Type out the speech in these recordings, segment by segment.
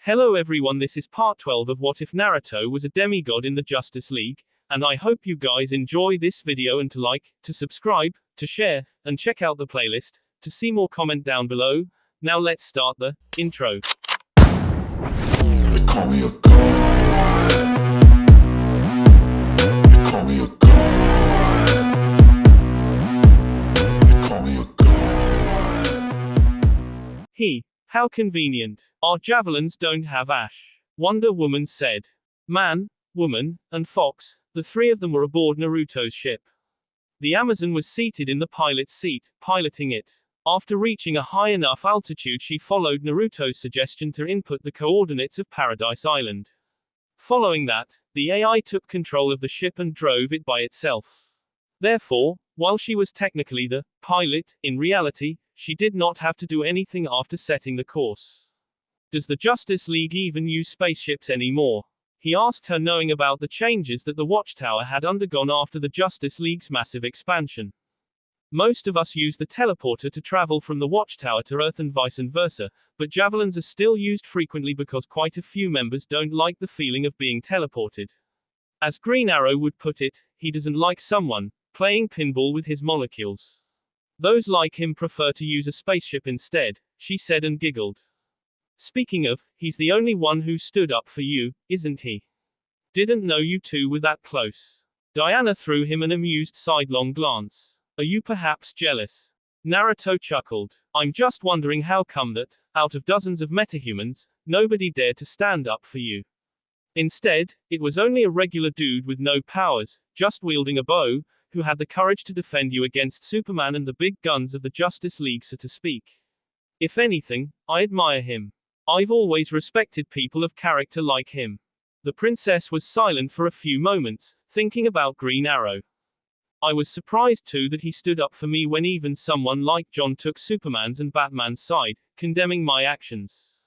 Hello everyone, this is part 12 of What If Naruto Was a Demigod in the Justice League, and I hope you guys enjoy this video and to like, to subscribe, to share, and check out the playlist. To see more, comment down below. Now let's start the intro. They call me a god. They call me a god. They call me a god. How convenient. Our javelins don't have ash. Wonder Woman said. Man, woman, and fox, the three of them were aboard Naruto's ship. The Amazon was seated in the pilot's seat, piloting it. After reaching a high enough altitude, she followed Naruto's suggestion to input the coordinates of Paradise Island. Following that, the AI took control of the ship and drove it by itself. Therefore, while she was technically the pilot, in reality, she did not have to do anything after setting the course. Does the Justice League even use spaceships anymore? He asked her, knowing about the changes that the Watchtower had undergone after the Justice League's massive expansion. Most of us use the teleporter to travel from the Watchtower to Earth and vice versa, but javelins are still used frequently because quite a few members don't like the feeling of being teleported. As Green Arrow would put it, he doesn't like someone playing pinball with his molecules. Those like him prefer to use a spaceship instead, she said and giggled. Speaking of, he's the only one who stood up for you, isn't he? Didn't know you two were that close. Diana threw him an amused sidelong glance. Are you perhaps jealous? Naruto chuckled. I'm just wondering how come that, out of dozens of metahumans, nobody dared to stand up for you. Instead, it was only a regular dude with no powers, just wielding a bow, who had the courage to defend you against Superman and the big guns of the Justice League, so to speak. If anything, I admire him. I've always respected people of character like him. The princess was silent for a few moments, thinking about Green Arrow. I was surprised too that he stood up for me when even someone like John took Superman's and Batman's side, condemning my actions.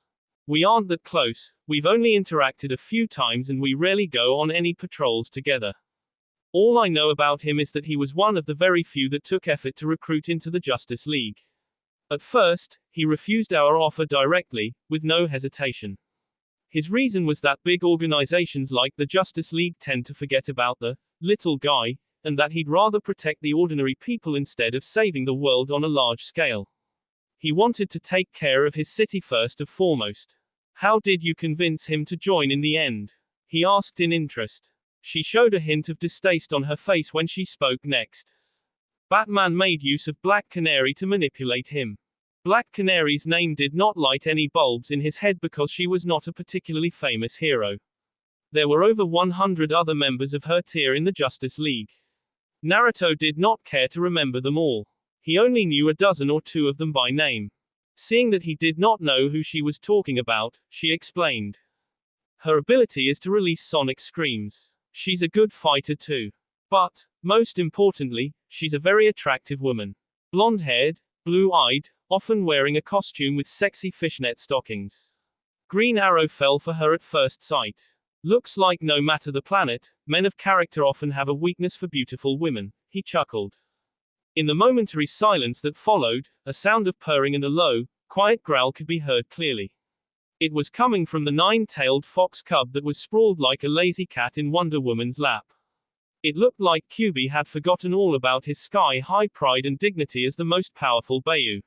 We aren't that close, we've only interacted a few times and we rarely go on any patrols together. All I know about him is that he was one of the very few that took effort to recruit into the Justice League. At first, he refused our offer directly, with no hesitation. His reason was that big organizations like the Justice League tend to forget about the little guy, and that he'd rather protect the ordinary people instead of saving the world on a large scale. He wanted to take care of his city first and foremost. How did you convince him to join in the end? He asked in interest. She showed a hint of distaste on her face when she spoke next. Batman made use of Black Canary to manipulate him. Black Canary's name did not light any bulbs in his head because she was not a particularly famous hero. There were over 100 other members of her tier in the Justice League. Naruto did not care to remember them all. He only knew a dozen or two of them by name. Seeing that he did not know who she was talking about, she explained. Her ability is to release sonic screams. She's a good fighter too. But, most importantly, she's a very attractive woman. Blonde-haired, blue-eyed, often wearing a costume with sexy fishnet stockings. Green Arrow fell for her at first sight. Looks like no matter the planet, men of character often have a weakness for beautiful women, he chuckled. In the momentary silence that followed, a sound of purring and a low, quiet growl could be heard clearly. It was coming from the nine-tailed fox cub that was sprawled like a lazy cat in Wonder Woman's lap. It looked like Kyuubi had forgotten all about his sky-high pride and dignity as the most powerful Bayu.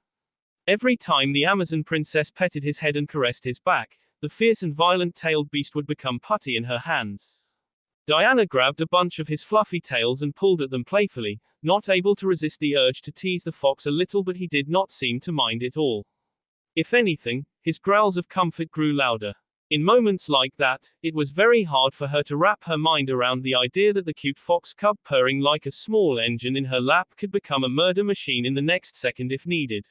Every time the Amazon princess petted his head and caressed his back, the fierce and violent-tailed beast would become putty in her hands. Diana grabbed a bunch of his fluffy tails and pulled at them playfully, not able to resist the urge to tease the fox a little, but he did not seem to mind it all. If anything, his growls of comfort grew louder. In moments like that, it was very hard for her to wrap her mind around the idea that the cute fox cub purring like a small engine in her lap could become a murder machine in the next second if needed.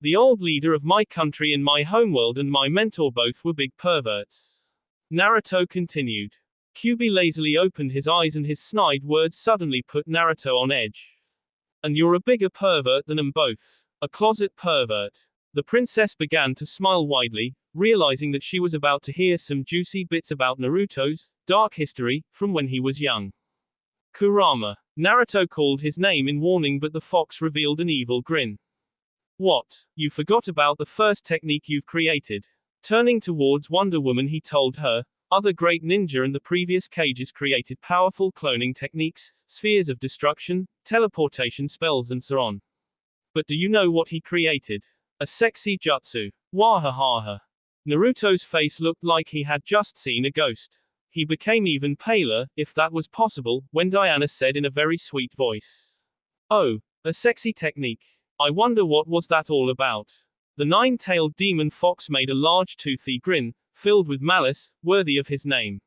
The old leader of my country and my homeworld and my mentor both were big perverts. Naruto continued. Kyuubi lazily opened his eyes and his snide words suddenly put Naruto on edge. And you're a bigger pervert than them both. A closet pervert. The princess began to smile widely, realizing that she was about to hear some juicy bits about Naruto's dark history from when he was young. Kurama. Naruto called his name in warning, but the fox revealed an evil grin. What? You forgot about the first technique you've created? Turning towards Wonder Woman, he told her, other great ninja in the previous cages created powerful cloning techniques, spheres of destruction, teleportation spells and so on. But do you know what he created? A sexy jutsu. Wahahaha. Naruto's face looked like he had just seen a ghost. He became even paler, if that was possible, when Diana said in a very sweet voice. Oh, a sexy technique. I wonder what was that all about. The nine-tailed demon fox made a large toothy grin, filled with malice, worthy of his name.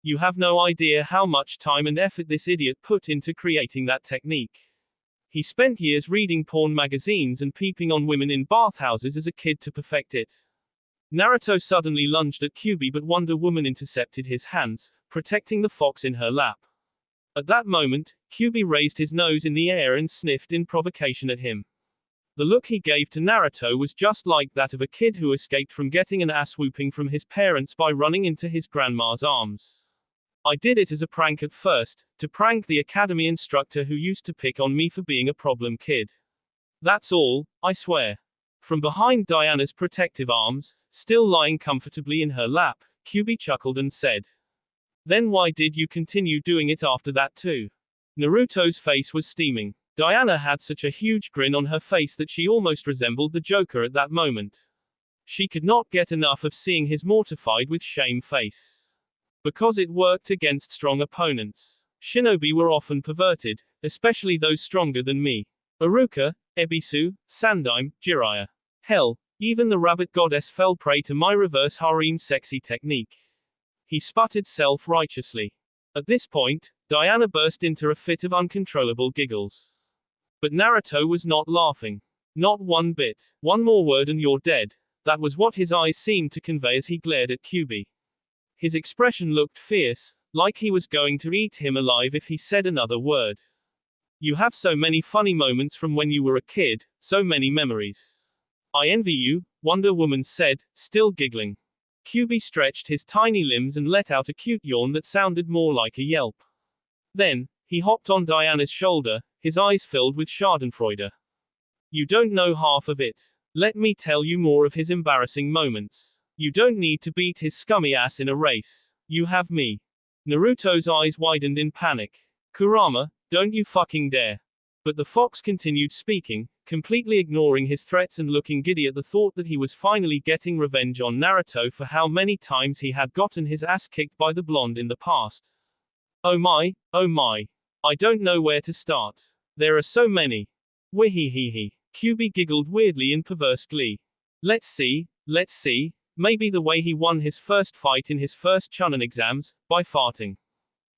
You have no idea how much time and effort this idiot put into creating that technique. He spent years reading porn magazines and peeping on women in bathhouses as a kid to perfect it. Naruto suddenly lunged at Kyuubi, but Wonder Woman intercepted his hands, protecting the fox in her lap. At that moment, Kyuubi raised his nose in the air and sniffed in provocation at him. The look he gave to Naruto was just like that of a kid who escaped from getting an ass whooping from his parents by running into his grandma's arms. I did it as a prank at first, to prank the academy instructor who used to pick on me for being a problem kid. That's all, I swear. From behind Diana's protective arms, still lying comfortably in her lap, Kyuubi chuckled and said. Then why did you continue doing it after that too? Naruto's face was steaming. Diana had such a huge grin on her face that she almost resembled the Joker at that moment. She could not get enough of seeing his mortified with shame face. Because it worked against strong opponents. Shinobi were often perverted, especially those stronger than me. Iruka, Ebisu, Sandaime, Jiraiya. Hell, even the rabbit goddess fell prey to my reverse harem sexy technique. He sputtered self-righteously. At this point, Diana burst into a fit of uncontrollable giggles. But Naruto was not laughing. Not one bit. One more word and you're dead. That was what his eyes seemed to convey as he glared at Kyuubi. His expression looked fierce, like he was going to eat him alive if he said another word. You have so many funny moments from when you were a kid, so many memories. I envy you, Wonder Woman said, still giggling. Kyuubi stretched his tiny limbs and let out a cute yawn that sounded more like a yelp. Then, he hopped on Diana's shoulder, his eyes filled with schadenfreude. You don't know half of it. Let me tell you more of his embarrassing moments. You don't need to beat his scummy ass in a race. You have me. Naruto's eyes widened in panic. Kurama, don't you fucking dare. But the fox continued speaking, completely ignoring his threats and looking giddy at the thought that he was finally getting revenge on Naruto for how many times he had gotten his ass kicked by the blonde in the past. Oh my, I don't know where to start. There are so many. Wehehehe. Kyuubi giggled weirdly in perverse glee. Let's see, maybe the way he won his first fight in his first Chunin exams, by farting.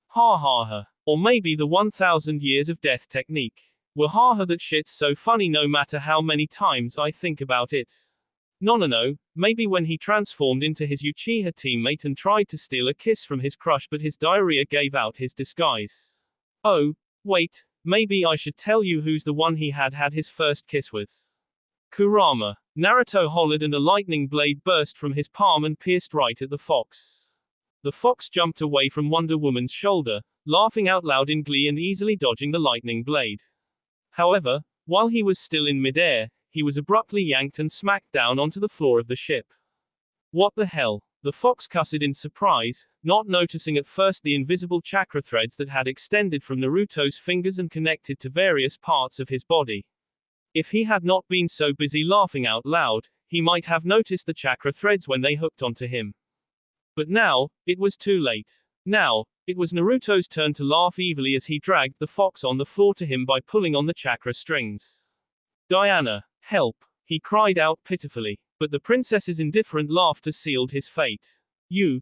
Ha ha ha. Or maybe the 1000 years of death technique. Wahaha, that shit's so funny no matter how many times I think about it. No, maybe when he transformed into his Uchiha teammate and tried to steal a kiss from his crush but his diarrhea gave out his disguise. Oh, wait, maybe I should tell you who's the one he had his first kiss with. Kurama. Naruto hollered and a lightning blade burst from his palm and pierced right at the fox. The fox jumped away from Wonder Woman's shoulder, laughing out loud in glee and easily dodging the lightning blade. However, while he was still in midair, he was abruptly yanked and smacked down onto the floor of the ship. What the hell? The fox cussed in surprise, not noticing at first the invisible chakra threads that had extended from Naruto's fingers and connected to various parts of his body. If he had not been so busy laughing out loud, he might have noticed the chakra threads when they hooked onto him. But now, it was too late. Now, it was Naruto's turn to laugh evilly as he dragged the fox on the floor to him by pulling on the chakra strings. Diana, help! He cried out pitifully. But the princess's indifferent laughter sealed his fate. You,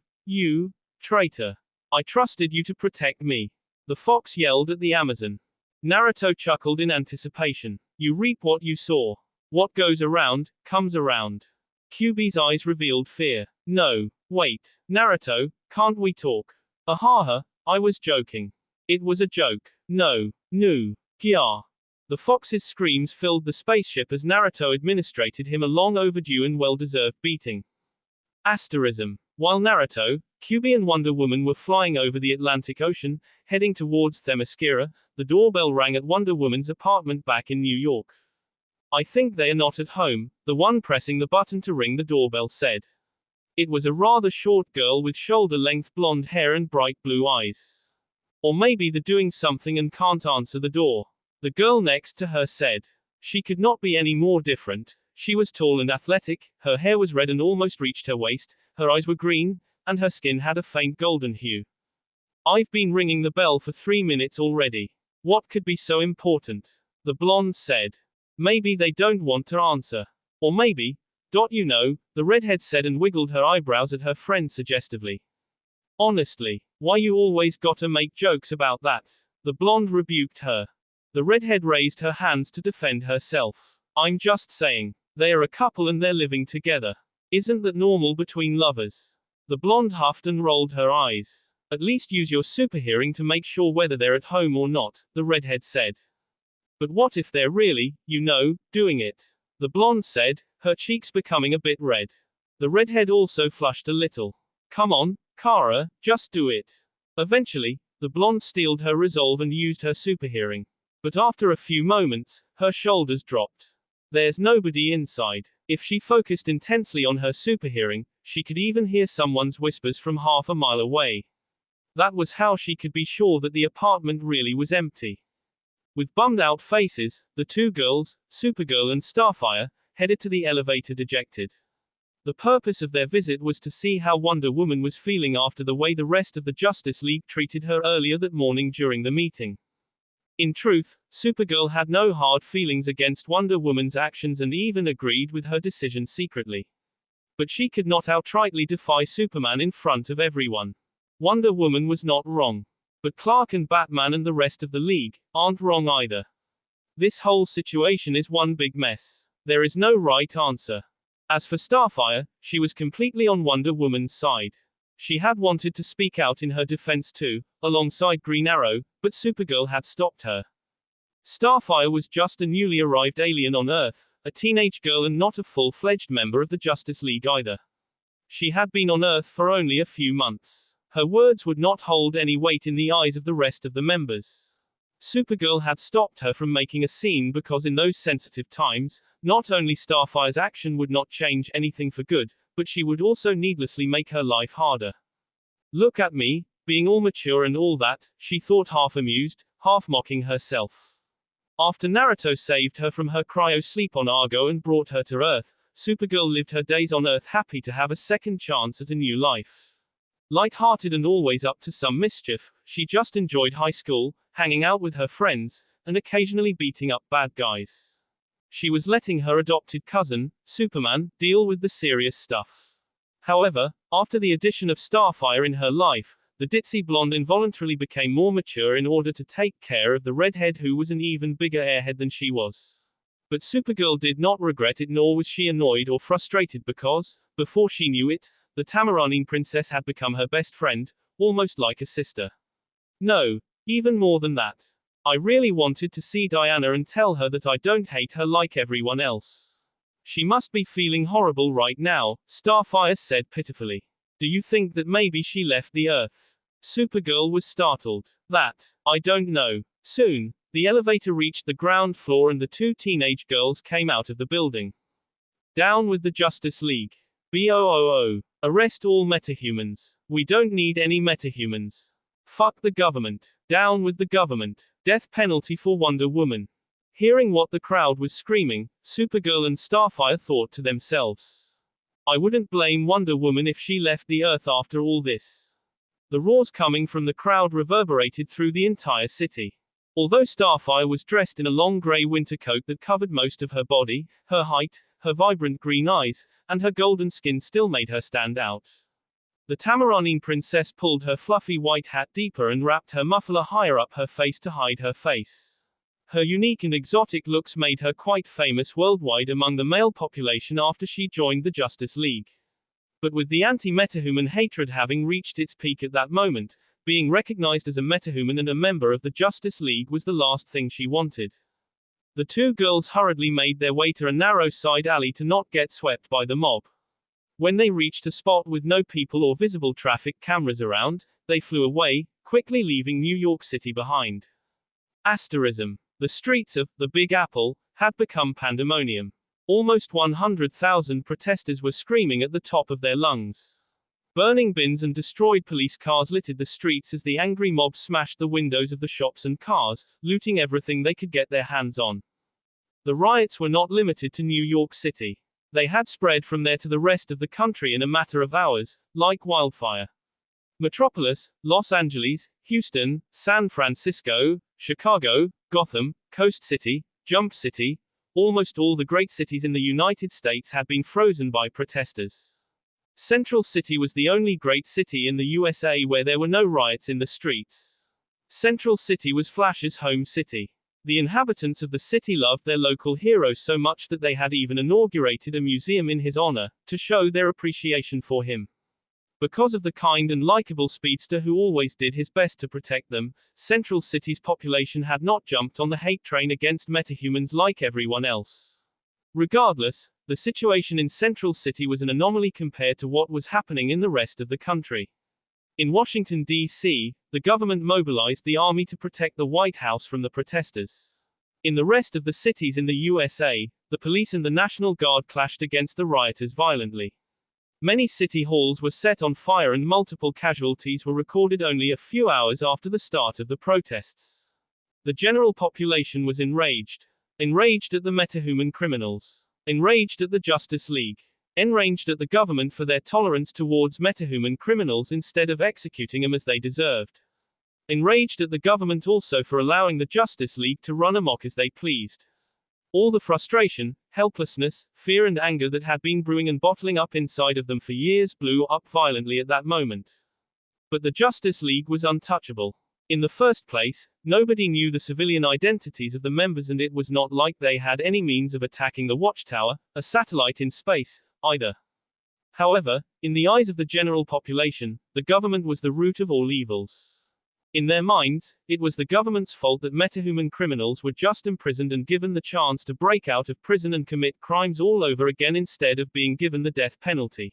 traitor. I trusted you to protect me. The fox yelled at the Amazon. Naruto chuckled in anticipation. You reap what you sow. What goes around, comes around. Kyuubi's eyes revealed fear. No, wait, Naruto, can't we talk? Ahaha, I was joking. It was a joke. No, Gya. The fox's screams filled the spaceship as Naruto administrated him a long overdue and well-deserved beating. Asterism. While Naruto, Kyuubi and Wonder Woman were flying over the Atlantic Ocean, heading towards Themyscira, the doorbell rang at Wonder Woman's apartment back in New York. I think they are not at home, the one pressing the button to ring the doorbell said. It was a rather short girl with shoulder-length blonde hair and bright blue eyes. Or maybe they're doing something and can't answer the door. The girl next to her said. She could not be any more different. She was tall and athletic, her hair was red and almost reached her waist, her eyes were green, and her skin had a faint golden hue. I've been ringing the bell for 3 minutes already. What could be so important? The blonde said. Maybe they don't want to answer. Or maybe, the redhead said and wiggled her eyebrows at her friend suggestively. Honestly, why you always gotta make jokes about that? The blonde rebuked her. The redhead raised her hands to defend herself. I'm just saying. They are a couple and they're living together. Isn't that normal between lovers? The blonde huffed and rolled her eyes. At least use your super hearing to make sure whether they're at home or not, the redhead said. But what if they're really, doing it? The blonde said, her cheeks becoming a bit red. The redhead also flushed a little. Come on, Kara, just do it. Eventually, the blonde steeled her resolve and used her super hearing. But after a few moments, her shoulders dropped. There's nobody inside. If she focused intensely on her super hearing, she could even hear someone's whispers from half a mile away. That was how she could be sure that the apartment really was empty. With bummed out faces, the two girls, Supergirl and Starfire, headed to the elevator dejected. The purpose of their visit was to see how Wonder Woman was feeling after the way the rest of the Justice League treated her earlier that morning during the meeting. In truth, Supergirl had no hard feelings against Wonder Woman's actions and even agreed with her decision secretly. But she could not outrightly defy Superman in front of everyone. Wonder Woman was not wrong. But Clark and Batman and the rest of the League aren't wrong either. This whole situation is one big mess. There is no right answer. As for Starfire, she was completely on Wonder Woman's side. She had wanted to speak out in her defense too, alongside Green Arrow, but Supergirl had stopped her. Starfire was just a newly arrived alien on Earth, a teenage girl and not a full-fledged member of the Justice League either. She had been on Earth for only a few months. Her words would not hold any weight in the eyes of the rest of the members. Supergirl had stopped her from making a scene because in those sensitive times, not only Starfire's action would not change anything for good, but she would also needlessly make her life harder. Look at me, being all mature and all that, she thought, half amused, half mocking herself. After Naruto saved her from her cryo-sleep on Argo and brought her to Earth, Supergirl lived her days on Earth happy to have a second chance at a new life. Light-hearted and always up to some mischief, she just enjoyed high school, hanging out with her friends, and occasionally beating up bad guys. She was letting her adopted cousin, Superman, deal with the serious stuff. However, after the addition of Starfire in her life, the ditzy blonde involuntarily became more mature in order to take care of the redhead who was an even bigger airhead than she was. But Supergirl did not regret it, nor was she annoyed or frustrated because, before she knew it, the Tamaranine princess had become her best friend, almost like a sister. No, even more than that. I really wanted to see Diana and tell her that I don't hate her like everyone else. She must be feeling horrible right now, Starfire said pitifully. Do you think that maybe she left the Earth? Supergirl was startled. That, I don't know. Soon, the elevator reached the ground floor and the two teenage girls came out of the building. Down with the Justice League. BOOO. Arrest all metahumans. We don't need any metahumans. Fuck the government. Down with the government. Death penalty for Wonder Woman. Hearing what the crowd was screaming, Supergirl and Starfire thought to themselves. I wouldn't blame Wonder Woman if she left the Earth after all this. The roars coming from the crowd reverberated through the entire city. Although Starfire was dressed in a long grey winter coat that covered most of her body, her height, her vibrant green eyes, and her golden skin still made her stand out. The Tamaranine princess pulled her fluffy white hat deeper and wrapped her muffler higher up her face to hide her face. Her unique and exotic looks made her quite famous worldwide among the male population after she joined the Justice League. But with the anti-metahuman hatred having reached its peak at that moment, being recognized as a metahuman and a member of the Justice League was the last thing she wanted. The two girls hurriedly made their way to a narrow side alley to not get swept by the mob. When they reached a spot with no people or visible traffic cameras around, they flew away, quickly leaving New York City behind. Asterism. The streets of the Big Apple had become pandemonium. Almost 100,000 protesters were screaming at the top of their lungs. Burning bins and destroyed police cars littered the streets as the angry mob smashed the windows of the shops and cars, looting everything they could get their hands on. The riots were not limited to New York City. They had spread from there to the rest of the country in a matter of hours, like wildfire. Metropolis, Los Angeles, Houston, San Francisco, Chicago, Gotham, Coast City, Jump City, almost all the great cities in the United States had been frozen by protesters. Central City was the only great city in the USA where there were no riots in the streets. Central City was Flash's home city. The inhabitants of the city loved their local hero so much that they had even inaugurated a museum in his honor, to show their appreciation for him. Because of the kind and likable speedster who always did his best to protect them, Central City's population had not jumped on the hate train against metahumans like everyone else. Regardless, the situation in Central City was an anomaly compared to what was happening in the rest of the country. In Washington, D.C., the government mobilized the army to protect the White House from the protesters. In the rest of the cities in the USA, the police and the National Guard clashed against the rioters violently. Many city halls were set on fire and multiple casualties were recorded only a few hours after the start of the protests. The general population was enraged. Enraged at the metahuman criminals. Enraged at the Justice League. Enraged at the government for their tolerance towards metahuman criminals instead of executing them as they deserved. Enraged at the government also for allowing the Justice League to run amok as they pleased. All the frustration, helplessness, fear and anger that had been brewing and bottling up inside of them for years blew up violently at that moment. But the Justice League was untouchable. In the first place, nobody knew the civilian identities of the members and it was not like they had any means of attacking the Watchtower, a satellite in space, either. However, in the eyes of the general population, the government was the root of all evils. In their minds, it was the government's fault that metahuman criminals were just imprisoned and given the chance to break out of prison and commit crimes all over again instead of being given the death penalty.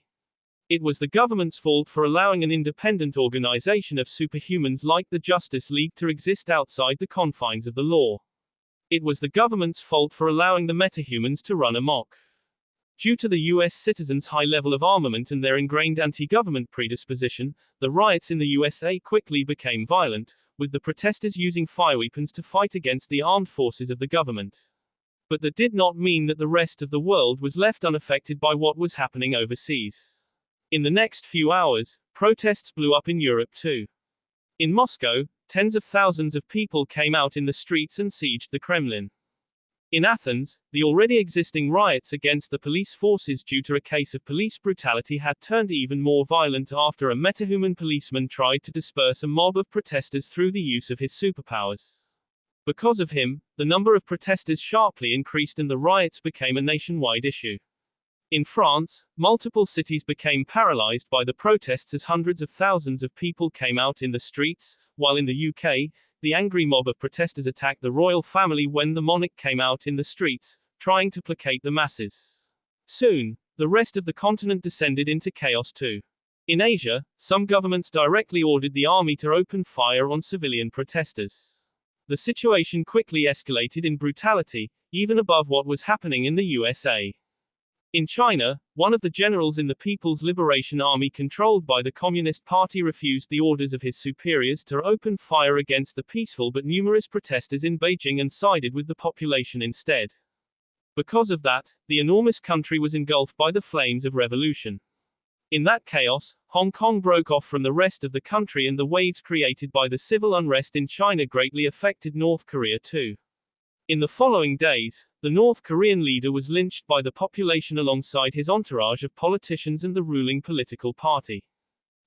It was the government's fault for allowing an independent organization of superhumans like the Justice League to exist outside the confines of the law. It was the government's fault for allowing the metahumans to run amok. Due to the US citizens' high level of armament and their ingrained anti-government predisposition, the riots in the USA quickly became violent, with the protesters using fireweapons to fight against the armed forces of the government. But that did not mean that the rest of the world was left unaffected by what was happening overseas. In the next few hours, protests blew up in Europe too. In Moscow, tens of thousands of people came out in the streets and sieged the Kremlin. In Athens, the already existing riots against the police forces due to a case of police brutality had turned even more violent after a metahuman policeman tried to disperse a mob of protesters through the use of his superpowers. Because of him, the number of protesters sharply increased and the riots became a nationwide issue. In France, multiple cities became paralyzed by the protests as hundreds of thousands of people came out in the streets, while in the UK, the angry mob of protesters attacked the royal family when the monarch came out in the streets, trying to placate the masses. Soon, the rest of the continent descended into chaos too. In Asia, some governments directly ordered the army to open fire on civilian protesters. The situation quickly escalated in brutality, even above what was happening in the USA. In China, one of the generals in the People's Liberation Army controlled by the Communist Party refused the orders of his superiors to open fire against the peaceful but numerous protesters in Beijing and sided with the population instead. Because of that, the enormous country was engulfed by the flames of revolution. In that chaos, Hong Kong broke off from the rest of the country and the waves created by the civil unrest in China greatly affected North Korea too. In the following days, the North Korean leader was lynched by the population alongside his entourage of politicians and the ruling political party.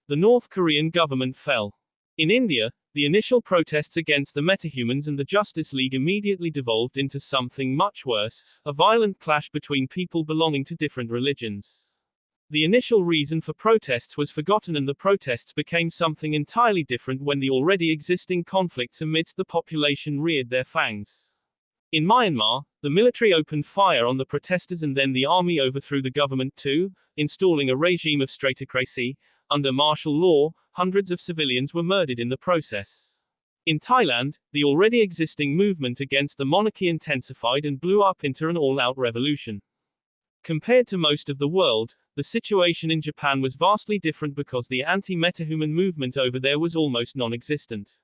The North Korean government fell. In India, the initial protests against the metahumans and the Justice League immediately devolved into something much worse, a violent clash between people belonging to different religions. The initial reason for protests was forgotten and the protests became something entirely different when the already existing conflicts amidst the population reared their fangs. In Myanmar, the military opened fire on the protesters and then the army overthrew the government too, installing a regime of straightocracy. Under martial law, hundreds of civilians were murdered in the process. In Thailand, the already existing movement against the monarchy intensified and blew up into an all-out revolution. Compared to most of the world, the situation in Japan was vastly different because the anti-metahuman movement over there was almost non-existent.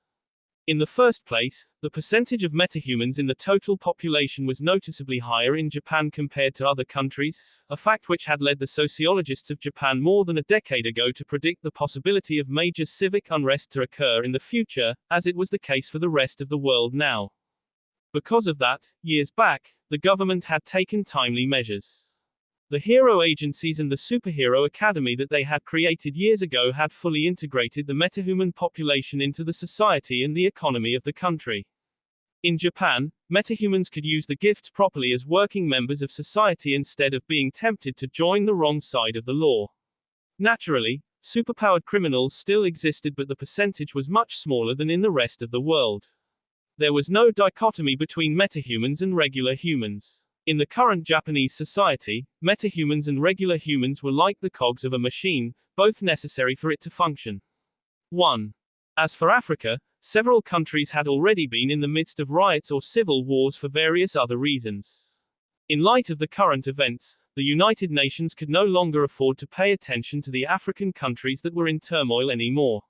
In the first place, the percentage of metahumans in the total population was noticeably higher in Japan compared to other countries, a fact which had led the sociologists of Japan more than a decade ago to predict the possibility of major civic unrest to occur in the future, as it was the case for the rest of the world now. Because of that, years back, the government had taken timely measures. The hero agencies and the superhero academy that they had created years ago had fully integrated the metahuman population into the society and the economy of the country. In Japan, metahumans could use the gifts properly as working members of society instead of being tempted to join the wrong side of the law. Naturally, superpowered criminals still existed, but the percentage was much smaller than in the rest of the world. There was no dichotomy between metahumans and regular humans. In the current Japanese society, metahumans and regular humans were like the cogs of a machine, both necessary for it to function. 1. As for Africa, several countries had already been in the midst of riots or civil wars for various other reasons. In light of the current events, the United Nations could no longer afford to pay attention to the African countries that were in turmoil anymore.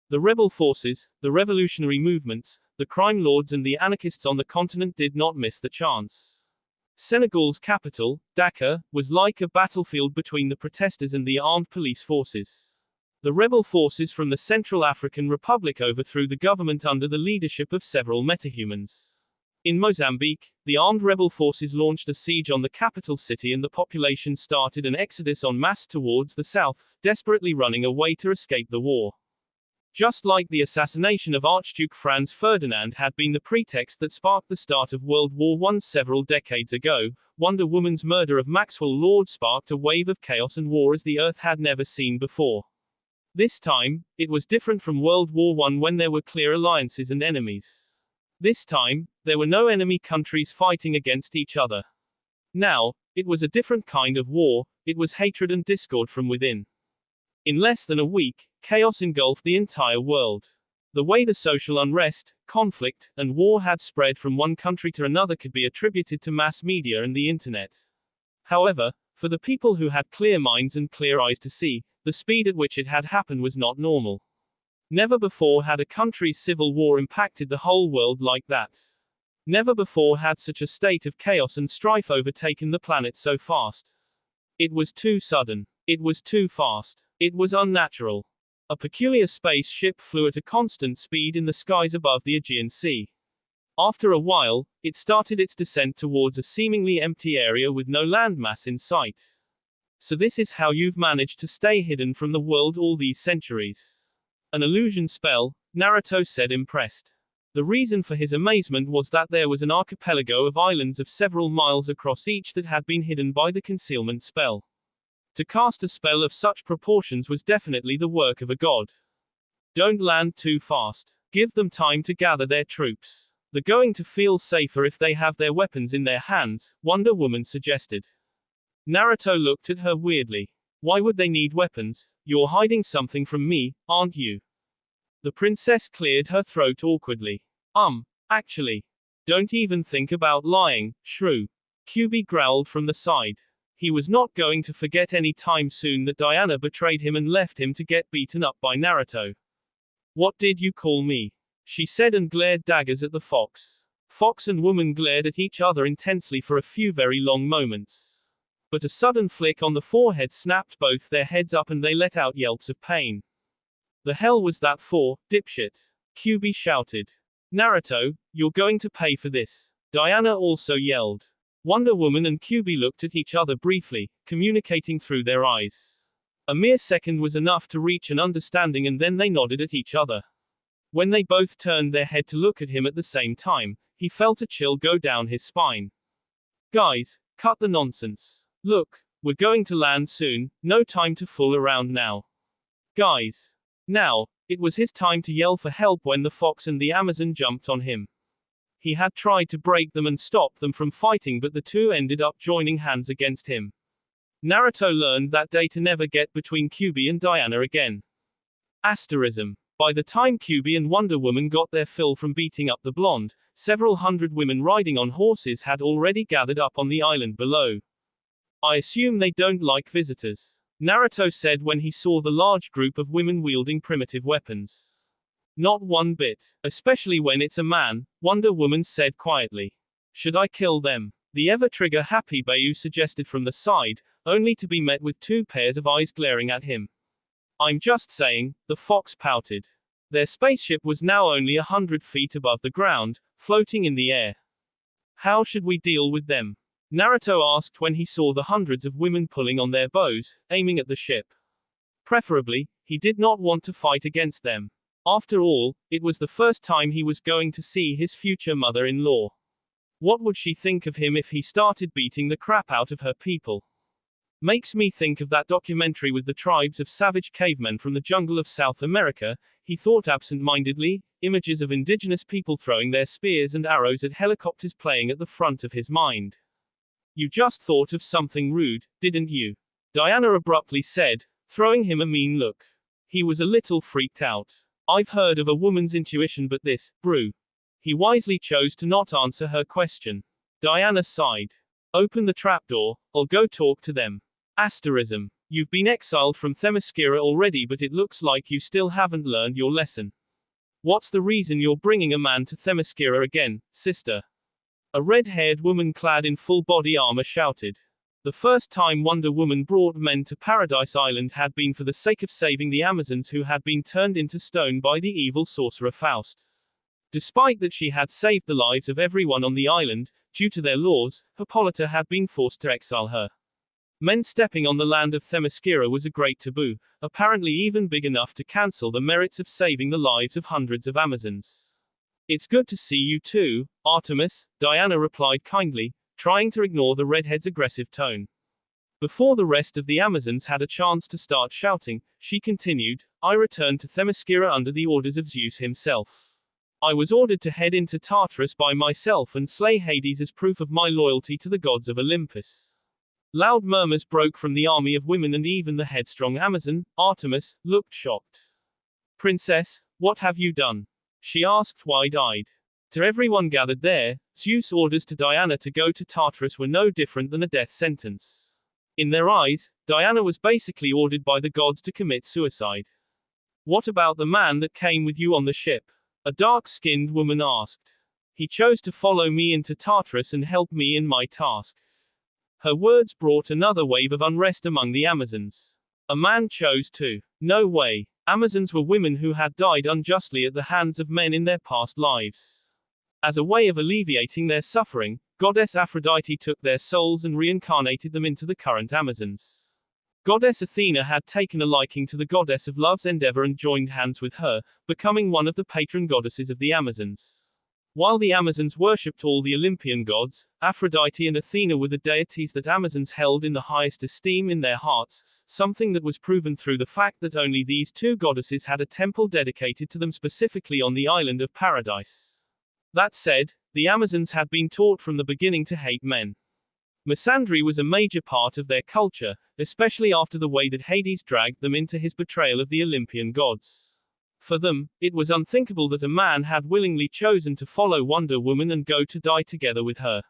The rebel forces, the revolutionary movements, the crime lords and the anarchists on the continent did not miss the chance. Senegal's capital, Dakar, was like a battlefield between the protesters and the armed police forces. The rebel forces from the Central African Republic overthrew the government under the leadership of several metahumans. In Mozambique, the armed rebel forces launched a siege on the capital city and the population started an exodus en masse towards the south, desperately running away to escape the war. Just like the assassination of Archduke Franz Ferdinand had been the pretext that sparked the start of World War I several decades ago, Wonder Woman's murder of Maxwell Lord sparked a wave of chaos and war as the Earth had never seen before. This time, it was different from World War I when there were clear alliances and enemies. This time, there were no enemy countries fighting against each other. Now, it was a different kind of war, it was hatred and discord from within. In less than a week, chaos engulfed the entire world. The way the social unrest, conflict, and war had spread from one country to another could be attributed to mass media and the internet. However, for the people who had clear minds and clear eyes to see, the speed at which it had happened was not normal. Never before had a country's civil war impacted the whole world like that. Never before had such a state of chaos and strife overtaken the planet so fast. It was too sudden. It was too fast. It was unnatural. A peculiar spaceship flew at a constant speed in the skies above the Aegean Sea. After a while, it started its descent towards a seemingly empty area with no landmass in sight. So this is how you've managed to stay hidden from the world all these centuries. An illusion spell, Naruto said, impressed. The reason for his amazement was that there was an archipelago of islands of several miles across each that had been hidden by the concealment spell. To cast a spell of such proportions was definitely the work of a god. Don't land too fast. Give them time to gather their troops. They're going to feel safer if they have their weapons in their hands, Wonder Woman suggested. Naruto looked at her weirdly. Why would they need weapons? You're hiding something from me, aren't you? The princess cleared her throat awkwardly. Actually. Don't even think about lying, shrew. Kyubi growled from the side. He was not going to forget any time soon that Diana betrayed him and left him to get beaten up by Naruto. What did you call me? She said and glared daggers at the fox. Fox and woman glared at each other intensely for a few very long moments. But a sudden flick on the forehead snapped both their heads up and they let out yelps of pain. The hell was that for, dipshit? Kyubi shouted. Naruto, you're going to pay for this. Diana also yelled. Wonder Woman and Kyubi looked at each other briefly, communicating through their eyes. A mere second was enough to reach an understanding and then they nodded at each other. When they both turned their head to look at him at the same time, he felt a chill go down his spine. Guys, cut the nonsense. Look, we're going to land soon, no time to fool around now. Guys. Now, it was his time to yell for help when the fox and the Amazon jumped on him. He had tried to break them and stop them from fighting, but the two ended up joining hands against him. Naruto learned that day to never get between Kyubi and Diana again. Asterism. By the time Kyubi and Wonder Woman got their fill from beating up the blonde, several hundred women riding on horses had already gathered up on the island below. I assume they don't like visitors, Naruto said when he saw the large group of women wielding primitive weapons. Not one bit, especially when it's a man, Wonder Woman said quietly. Should I kill them? The ever-trigger happy Bayu suggested from the side, only to be met with two pairs of eyes glaring at him. I'm just saying, the fox pouted. Their spaceship was now only 100 feet above the ground, floating in the air. How should we deal with them? Naruto asked when he saw the hundreds of women pulling on their bows, aiming at the ship. Preferably, he did not want to fight against them. After all, it was the first time he was going to see his future mother-in-law. What would she think of him if he started beating the crap out of her people? Makes me think of that documentary with the tribes of savage cavemen from the jungle of South America, he thought absent-mindedly, images of indigenous people throwing their spears and arrows at helicopters playing at the front of his mind. You just thought of something rude, didn't you? Diana abruptly said, throwing him a mean look. He was a little freaked out. I've heard of a woman's intuition, but this, brew. He wisely chose to not answer her question. Diana sighed. Open the trapdoor, I'll go talk to them. Asterism. You've been exiled from Themyscira already, but it looks like you still haven't learned your lesson. What's the reason you're bringing a man to Themyscira again, sister? A red-haired woman clad in full-body armor shouted. The first time Wonder Woman brought men to Paradise Island had been for the sake of saving the Amazons who had been turned into stone by the evil sorcerer Faust. Despite that she had saved the lives of everyone on the island, due to their laws, Hippolyta had been forced to exile her. Men stepping on the land of Themyscira was a great taboo, apparently even big enough to cancel the merits of saving the lives of hundreds of Amazons. It's good to see you too, Artemis, Diana replied kindly, trying to ignore the redhead's aggressive tone. Before the rest of the Amazons had a chance to start shouting, she continued, I returned to Themyscira under the orders of Zeus himself. I was ordered to head into Tartarus by myself and slay Hades as proof of my loyalty to the gods of Olympus. Loud murmurs broke from the army of women, and even the headstrong Amazon, Artemis, looked shocked. Princess, what have you done? She asked wide-eyed. To everyone gathered there, Zeus' orders to Diana to go to Tartarus were no different than a death sentence. In their eyes, Diana was basically ordered by the gods to commit suicide. What about the man that came with you on the ship? A dark-skinned woman asked. He chose to follow me into Tartarus and help me in my task. Her words brought another wave of unrest among the Amazons. A man chose to. No way. Amazons were women who had died unjustly at the hands of men in their past lives. As a way of alleviating their suffering, goddess Aphrodite took their souls and reincarnated them into the current Amazons. Goddess Athena had taken a liking to the goddess of love's endeavor and joined hands with her, becoming one of the patron goddesses of the Amazons. While the Amazons worshipped all the Olympian gods, Aphrodite and Athena were the deities that Amazons held in the highest esteem in their hearts, something that was proven through the fact that only these two goddesses had a temple dedicated to them specifically on the island of Paradise. That said, the Amazons had been taught from the beginning to hate men. Misandry was a major part of their culture, especially after the way that Hades dragged them into his betrayal of the Olympian gods. For them, it was unthinkable that a man had willingly chosen to follow Wonder Woman and go to die together with her.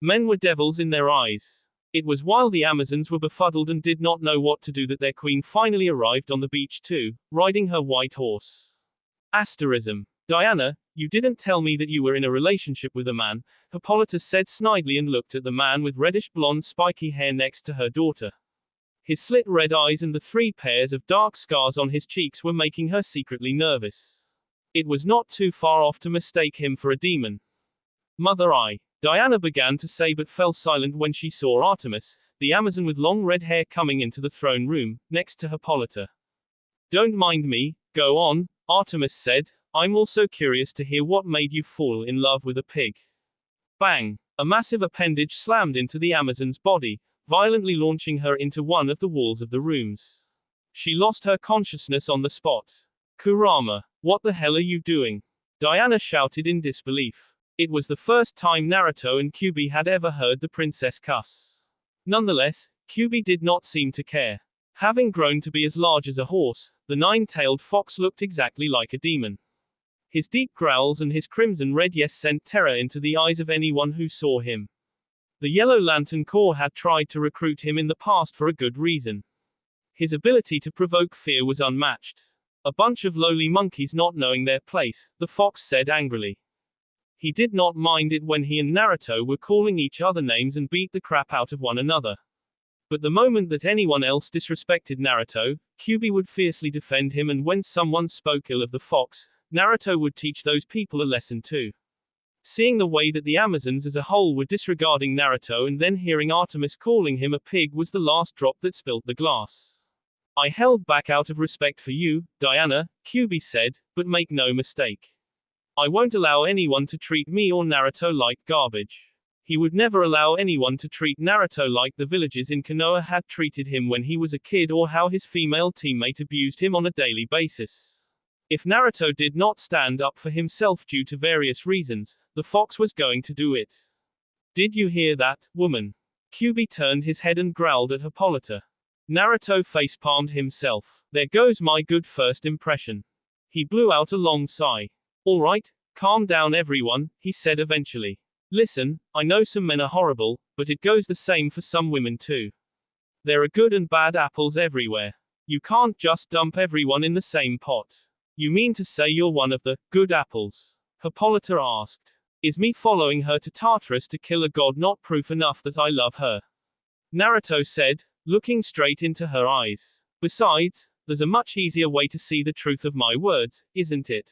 Men were devils in their eyes. It was while the Amazons were befuddled and did not know what to do that their queen finally arrived on the beach too, riding her white horse. Asterism. Diana, you didn't tell me that you were in a relationship with a man, Hippolyta said snidely and looked at the man with reddish blonde spiky hair next to her daughter. His slit red eyes and the 3 pairs of dark scars on his cheeks were making her secretly nervous. It was not too far off to mistake him for a demon. Mother, Diana began to say but fell silent when she saw Artemis, the Amazon with long red hair, coming into the throne room, next to Hippolyta. Don't mind me, go on, Artemis said, I'm also curious to hear what made you fall in love with a pig. Bang! A massive appendage slammed into the Amazon's body, violently launching her into one of the walls of the rooms. She lost her consciousness on the spot. Kurama, what the hell are you doing? Diana shouted in disbelief. It was the first time Naruto and Kyuubi had ever heard the princess cuss. Nonetheless, Kyuubi did not seem to care. Having grown to be as large as a horse, the 9-tailed fox looked exactly like a demon. His deep growls and his crimson red yes sent terror into the eyes of anyone who saw him. The Yellow Lantern Corps had tried to recruit him in the past for a good reason. His ability to provoke fear was unmatched. A bunch of lowly monkeys not knowing their place, the fox said angrily. He did not mind it when he and Naruto were calling each other names and beat the crap out of one another. But the moment that anyone else disrespected Naruto, Kyuubi would fiercely defend him, and when someone spoke ill of the fox, Naruto would teach those people a lesson too. Seeing the way that the Amazons as a whole were disregarding Naruto and then hearing Artemis calling him a pig was the last drop that spilt the glass. I held back out of respect for you, Diana, Kyuubi said, but make no mistake. I won't allow anyone to treat me or Naruto like garbage. He would never allow anyone to treat Naruto like the villagers in Konoha had treated him when he was a kid, or how his female teammate abused him on a daily basis. If Naruto did not stand up for himself due to various reasons, the fox was going to do it. Did you hear that, woman? Kyuubi turned his head and growled at Hippolyta. Naruto facepalmed himself. There goes my good first impression. He blew out a long sigh. All right, calm down everyone, he said eventually. Listen, I know some men are horrible, but it goes the same for some women too. There are good and bad apples everywhere. You can't just dump everyone in the same pot. You mean to say you're one of the good apples? Hippolyta asked. Is me following her to Tartarus to kill a god not proof enough that I love her? Naruto said, looking straight into her eyes. Besides, there's a much easier way to see the truth of my words, isn't it?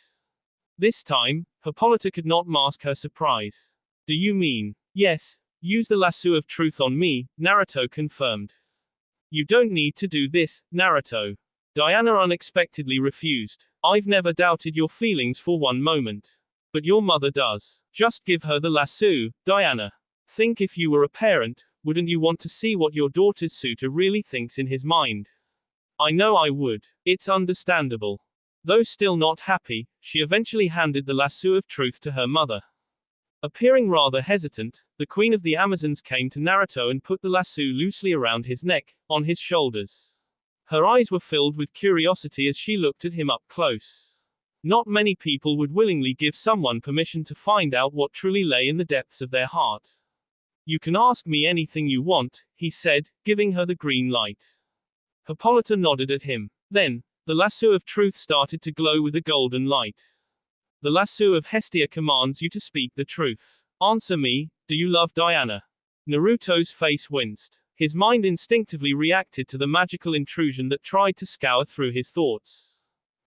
This time, Hippolyta could not mask her surprise. Do you mean? Yes, use the Lasso of Truth on me, Naruto confirmed. You don't need to do this, Naruto. Diana unexpectedly refused. I've never doubted your feelings for one moment. But your mother does. Just give her the lasso, Diana. Think if you were a parent, wouldn't you want to see what your daughter's suitor really thinks in his mind? I know I would. It's understandable. Though still not happy, she eventually handed the Lasso of Truth to her mother. Appearing rather hesitant, the Queen of the Amazons came to Naruto and put the lasso loosely around his neck, on his shoulders. Her eyes were filled with curiosity as she looked at him up close. Not many people would willingly give someone permission to find out what truly lay in the depths of their heart. You can ask me anything you want, he said, giving her the green light. Hippolyta nodded at him. Then, the Lasso of Truth started to glow with a golden light. The Lasso of Hestia commands you to speak the truth. Answer me, do you love Diana? Naruto's face winced. His mind instinctively reacted to the magical intrusion that tried to scour through his thoughts.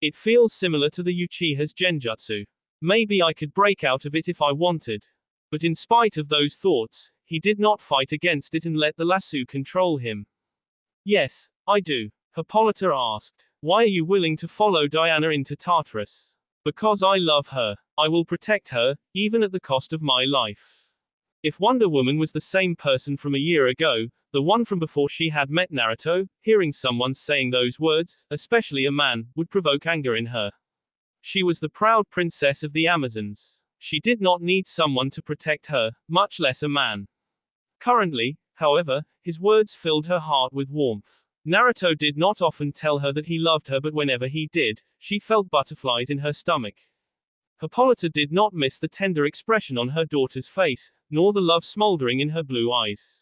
It feels similar to the Uchiha's genjutsu. Maybe I could break out of it if I wanted. But in spite of those thoughts, he did not fight against it and let the lasso control him. Yes, I do. Hippolyta asked. Why are you willing to follow Diana into Tartarus? Because I love her. I will protect her, even at the cost of my life. If Wonder Woman was the same person from a year ago, the one from before she had met Naruto, hearing someone saying those words, especially a man, would provoke anger in her. She was the proud princess of the Amazons. She did not need someone to protect her, much less a man. Currently, however, his words filled her heart with warmth. Naruto did not often tell her that he loved her, but whenever he did, she felt butterflies in her stomach. Hippolyta did not miss the tender expression on her daughter's face, nor the love smoldering in her blue eyes.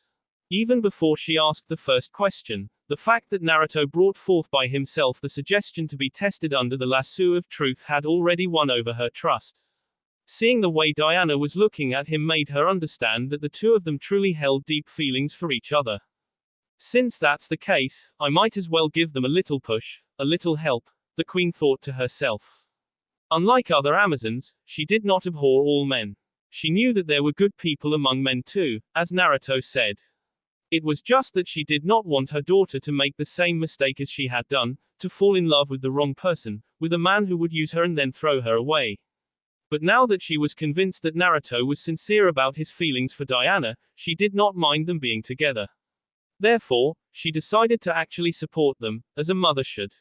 Even before she asked the first question, the fact that Naruto brought forth by himself the suggestion to be tested under the Lasso of Truth had already won over her trust. Seeing the way Diana was looking at him made her understand that the two of them truly held deep feelings for each other. Since that's the case, I might as well give them a little push, a little help, the queen thought to herself. Unlike other Amazons, she did not abhor all men. She knew that there were good people among men too, as Naruto said. It was just that she did not want her daughter to make the same mistake as she had done, to fall in love with the wrong person, with a man who would use her and then throw her away. But now that she was convinced that Naruto was sincere about his feelings for Diana, she did not mind them being together. Therefore, she decided to actually support them, as a mother should.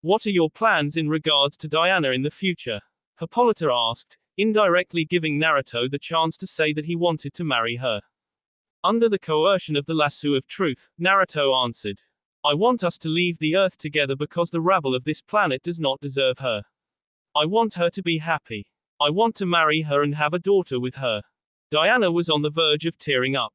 What are your plans in regards to Diana in the future? Hippolyta asked, indirectly giving Naruto the chance to say that he wanted to marry her. Under the coercion of the Lasso of Truth, Naruto answered. I want us to leave the Earth together because the rabble of this planet does not deserve her. I want her to be happy. I want to marry her and have a daughter with her. Diana was on the verge of tearing up.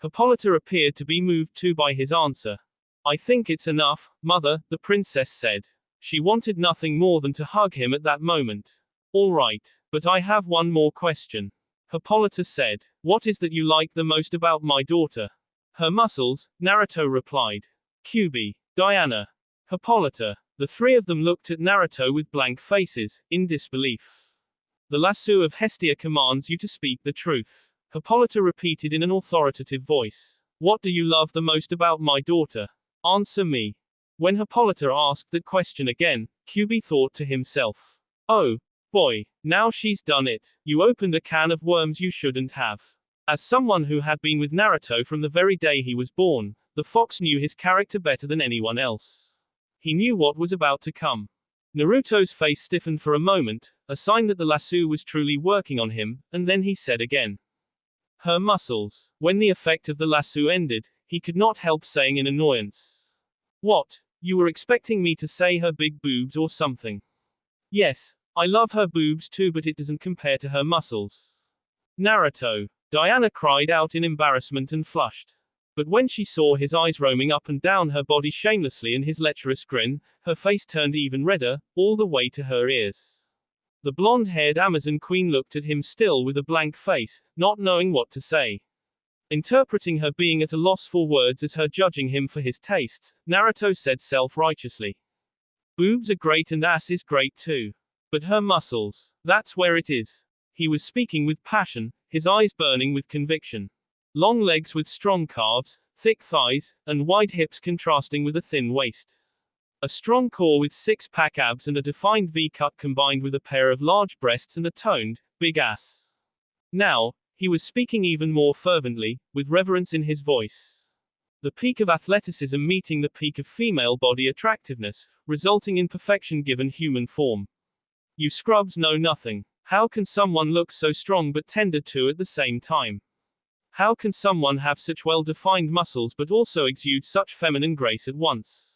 Hippolyta appeared to be moved too by his answer. I think it's enough, mother, the princess said. She wanted nothing more than to hug him at that moment. All right, but I have one more question. Hippolyta said. What is that you like the most about my daughter? Her muscles, Naruto replied. QB. Diana. Hippolyta. The three of them looked at Naruto with blank faces, in disbelief. The lasso of Hestia commands you to speak the truth. Hippolyta repeated in an authoritative voice. What do you love the most about my daughter? Answer me. When Hippolyta asked that question again, QB thought to himself. Oh, boy, now she's done it. You opened a can of worms you shouldn't have. As someone who had been with Naruto from the very day he was born, the fox knew his character better than anyone else. He knew what was about to come. Naruto's face stiffened for a moment, a sign that the lasso was truly working on him, and then he said again. Her muscles. When the effect of the lasso ended, he could not help saying in annoyance. What? You were expecting me to say her big boobs or something? Yes, I love her boobs too, but it doesn't compare to her muscles. Naruto. Diana cried out in embarrassment and flushed. But when she saw his eyes roaming up and down her body shamelessly in his lecherous grin, her face turned even redder, all the way to her ears. The blonde-haired Amazon queen looked at him still with a blank face, not knowing what to say. Interpreting her being at a loss for words as her judging him for his tastes, Naruto said self-righteously. Boobs are great and ass is great too. But her muscles, that's where it is. He was speaking with passion, his eyes burning with conviction. Long legs with strong calves, thick thighs, and wide hips contrasting with a thin waist. A strong core with six-pack abs and a defined V-cut combined with a pair of large breasts and a toned, big ass. Now, he was speaking even more fervently, with reverence in his voice. The peak of athleticism meeting the peak of female body attractiveness, resulting in perfection given human form. You scrubs know nothing. How can someone look so strong but tender too at the same time? How can someone have such well-defined muscles but also exude such feminine grace at once?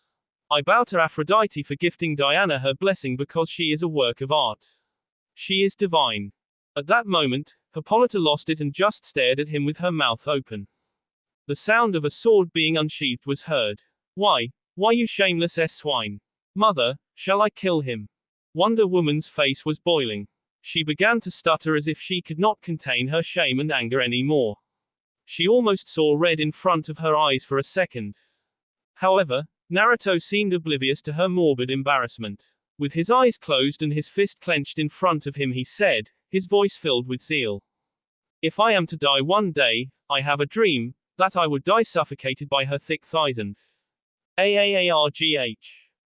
I bow to Aphrodite for gifting Diana her blessing because she is a work of art. She is divine. At that moment, Hippolyta lost it and just stared at him with her mouth open. The sound of a sword being unsheathed was heard. Why you shameless swine? Mother, shall I kill him? Wonder Woman's face was boiling. She began to stutter as if she could not contain her shame and anger anymore. She almost saw red in front of her eyes for a second. However, Naruto seemed oblivious to her morbid embarrassment. With his eyes closed and his fist clenched in front of him he said, his voice filled with zeal. If I am to die one day, I have a dream, that I would die suffocated by her thick thighs and AAARGH.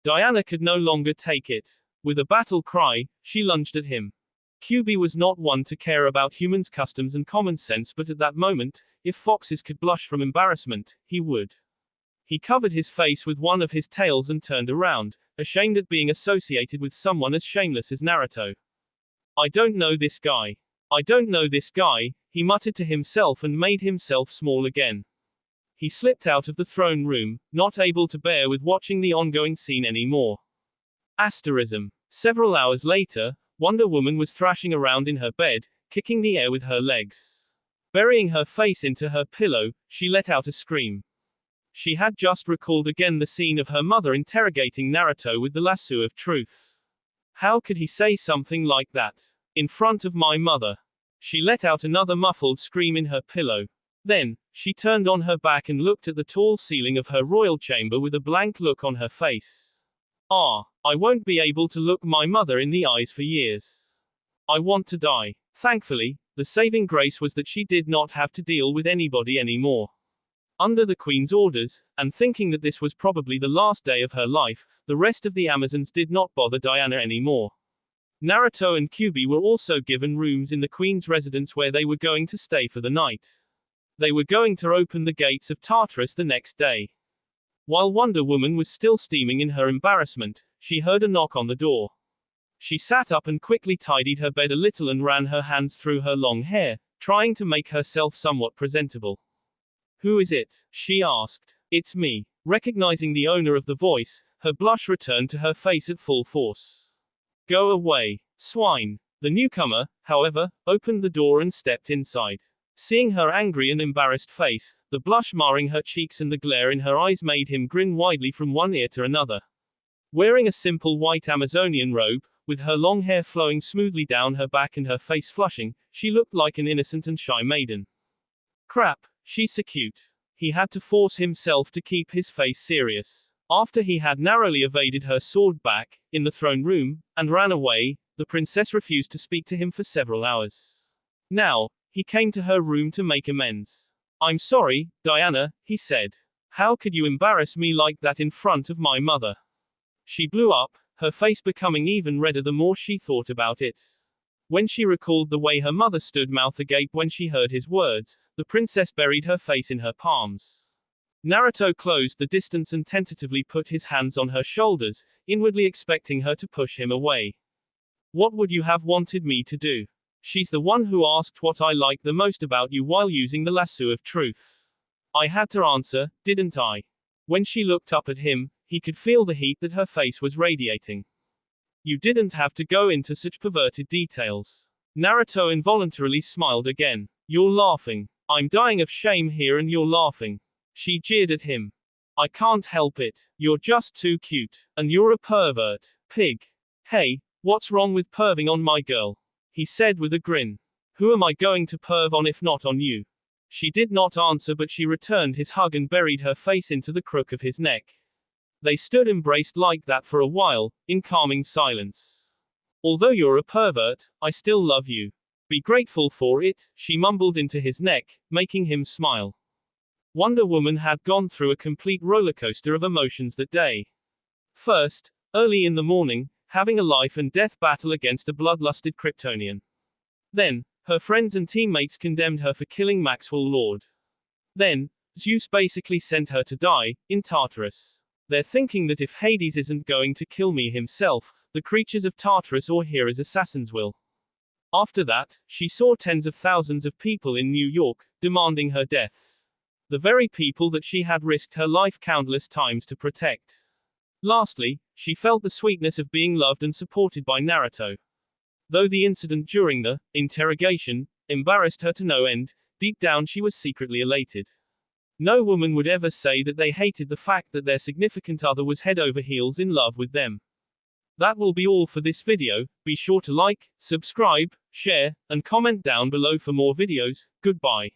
Diana could no longer take it. With a battle cry, she lunged at him. QB was not one to care about humans' customs and common sense, but at that moment, if foxes could blush from embarrassment, he would. He covered his face with one of his tails and turned around, ashamed at being associated with someone as shameless as Naruto. I don't know this guy. I don't know this guy, he muttered to himself and made himself small again. He slipped out of the throne room, not able to bear with watching the ongoing scene anymore. Asterism. Several hours later, Wonder Woman was thrashing around in her bed, kicking the air with her legs. Burying her face into her pillow, she let out a scream. She had just recalled again the scene of her mother interrogating Naruto with the lasso of truth. How could he say something like that? In front of my mother. She let out another muffled scream in her pillow. Then, she turned on her back and looked at the tall ceiling of her royal chamber with a blank look on her face. I won't be able to look my mother in the eyes for years. I want to die. Thankfully, the saving grace was that she did not have to deal with anybody anymore. Under the Queen's orders, and thinking that this was probably the last day of her life, the rest of the Amazons did not bother Diana anymore. Naruto and QB were also given rooms in the Queen's residence where they were going to stay for the night. They were going to open the gates of Tartarus the next day. While Wonder Woman was still steaming in her embarrassment, she heard a knock on the door. She sat up and quickly tidied her bed a little and ran her hands through her long hair, trying to make herself somewhat presentable. Who is it? She asked. It's me. Recognizing the owner of the voice, her blush returned to her face at full force. Go away, swine. The newcomer, however, opened the door and stepped inside. Seeing her angry and embarrassed face, the blush marring her cheeks and the glare in her eyes made him grin widely from one ear to another. Wearing a simple white Amazonian robe, with her long hair flowing smoothly down her back and her face flushing, she looked like an innocent and shy maiden. Crap, she's so cute. He had to force himself to keep his face serious. After he had narrowly evaded her sword back, in the throne room, and ran away, the princess refused to speak to him for several hours. Now, he came to her room to make amends. I'm sorry, Diana, he said. How could you embarrass me like that in front of my mother? She blew up, her face becoming even redder the more she thought about it. When she recalled the way her mother stood mouth agape when she heard his words, the princess buried her face in her palms. Naruto closed the distance and tentatively put his hands on her shoulders, inwardly expecting her to push him away. What would you have wanted me to do? She's the one who asked what I like the most about you while using the Lasso of Truth. I had to answer, didn't I? When she looked up at him, he could feel the heat that her face was radiating. You didn't have to go into such perverted details. Naruto involuntarily smiled again. You're laughing. I'm dying of shame here and you're laughing. She jeered at him. I can't help it. You're just too cute. And you're a pervert. Pig. Hey, what's wrong with perving on my girl? He said with a grin. Who am I going to perv on if not on you? She did not answer, but she returned his hug and buried her face into the crook of his neck. They stood embraced like that for a while, in calming silence. Although you're a pervert, I still love you. Be grateful for it, she mumbled into his neck, making him smile. Wonder Woman had gone through a complete rollercoaster of emotions that day. First, early in the morning, having a life and death battle against a bloodlusted Kryptonian. Then, her friends and teammates condemned her for killing Maxwell Lord. Then, Zeus basically sent her to die, in Tartarus. They're thinking that if Hades isn't going to kill me himself, the creatures of Tartarus or Hera's assassins will. After that, she saw tens of thousands of people in New York, demanding her death. The very people that she had risked her life countless times to protect. Lastly, she felt the sweetness of being loved and supported by Naruto. Though the incident during the interrogation embarrassed her to no end, deep down she was secretly elated. No woman would ever say that they hated the fact that their significant other was head over heels in love with them. That will be all for this video. Be sure to like, subscribe, share, and comment down below for more videos. Goodbye.